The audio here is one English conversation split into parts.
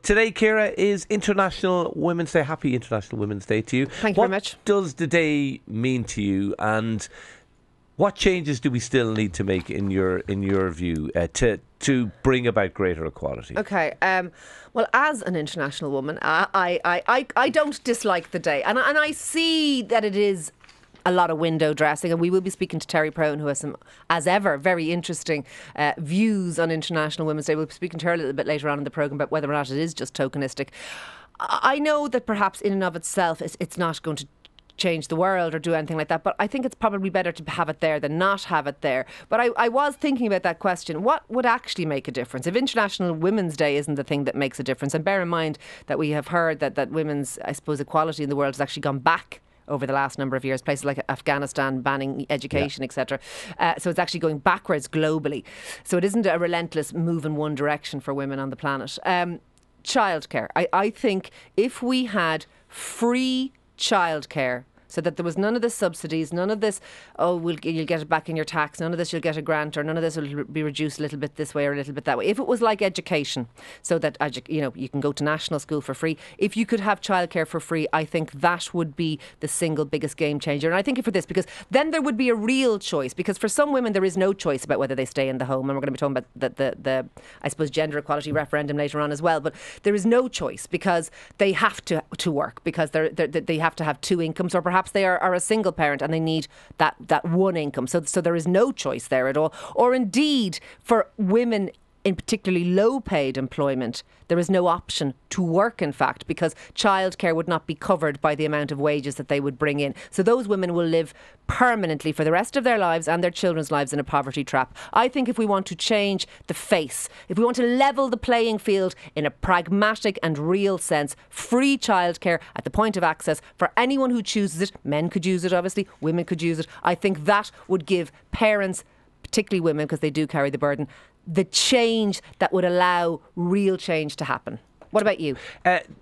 Today, Ciara, is International Women's Day. Happy International Women's Day to you. Thank you very much. What does the day mean to you, and what changes do we still need to make in your view to bring about greater equality? Okay. Well, as an international woman, I don't dislike the day, and I see that it is a lot of window dressing, and we will be speaking to Terry Prone, who has some, as ever, very interesting views on International Women's Day. We'll be speaking to her a little bit later on in the programme about whether or not it is just tokenistic. I know that perhaps in and of itself it's not going to change the world or do anything like that, but I think it's probably better to have it there than not have it there. But I was thinking about that question. What would actually make a difference if International Women's Day isn't the thing that makes a difference? And bear in mind that we have heard that women's, I suppose, equality in the world has actually gone back over the last number of years, places like Afghanistan banning education, etc. So it's actually going backwards globally. So it isn't a relentless move in one direction for women on the planet. Childcare. I think if we had free childcare, so that there was none of the subsidies, none of this, you'll get it back in your tax, none of this you'll get a grant, or none of this will be reduced a little bit this way or a little bit that way. If it was like education, so that you can go to national school for free, if you could have childcare for free, I think that would be the single biggest game changer. And I think for this, because then there would be a real choice, because for some women there is no choice about whether they stay in the home, and we're going to be talking about the I suppose, gender equality referendum later on as well, but there is no choice because they have to work, because they have to have two incomes, or perhaps they are a single parent and they need that one income. So there is no choice there at all. Or indeed, for women in particularly low-paid employment, there is no option to work, in fact, because childcare would not be covered by the amount of wages that they would bring in. So those women will live permanently for the rest of their lives and their children's lives in a poverty trap. I think if we want to change the face, if we want to level the playing field in a pragmatic and real sense, free childcare at the point of access for anyone who chooses it, men could use it obviously, women could use it, I think that would give parents, particularly women because they do carry the burden, the change that would allow real change to happen. What about you?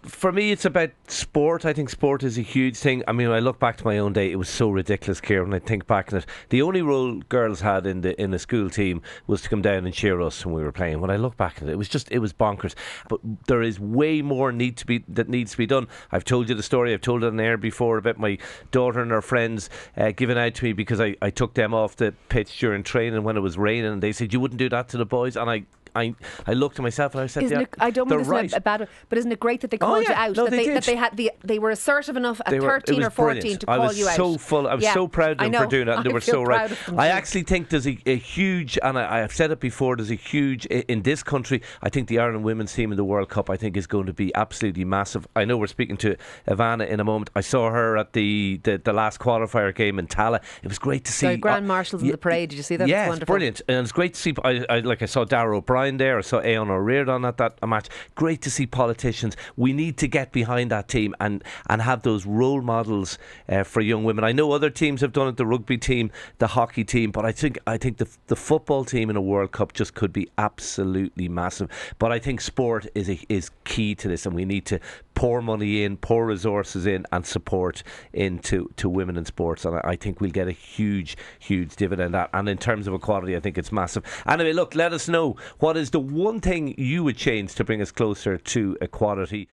For me, it's about sport. I think sport is a huge thing. I mean, when I look back to my own day, it was so ridiculous, Ciara, when I think back on it. The only role girls had in the school team was to come down and cheer us when we were playing. When I look back at it, it was bonkers. But there is way more needs to be done. I've told you the story. I've told it on air before about my daughter and her friends giving out to me because I took them off the pitch during training when it was raining, and they said, "You wouldn't do that to the boys," and I looked at myself and I said, I don't mean this right. is a bad, but isn't it great that they called you out? No, they were assertive enough at 13 or 14 brilliant. to call you out. I was so proud of them for doing that, and they were so right. I actually think there's a huge, and I've said it before, there's a huge, in this country, I think the Ireland women's team in the World Cup, I think, is going to be absolutely massive. I know we're speaking to Ivana in a moment. I saw her at the last qualifier game in Tala. It was great to see. The Grand Marshals in the parade, did you see that? Yeah, it's wonderful. Brilliant. And it's great to see, I saw Darragh O'Brien there, I saw Aon O'Riordan at that match. Great to see politicians. We need to get behind that team and have those role models for young women. I know other teams have done it, the rugby team, the hockey team, but I think the football team in a World Cup just could be absolutely massive. But I think sport is key to this, and we need to pour money in, pour resources in, and support into women in sports, and I think we'll get a huge dividend. And in terms of equality, I think it's massive. Anyway, look, let us know what is the one thing you would change to bring us closer to equality.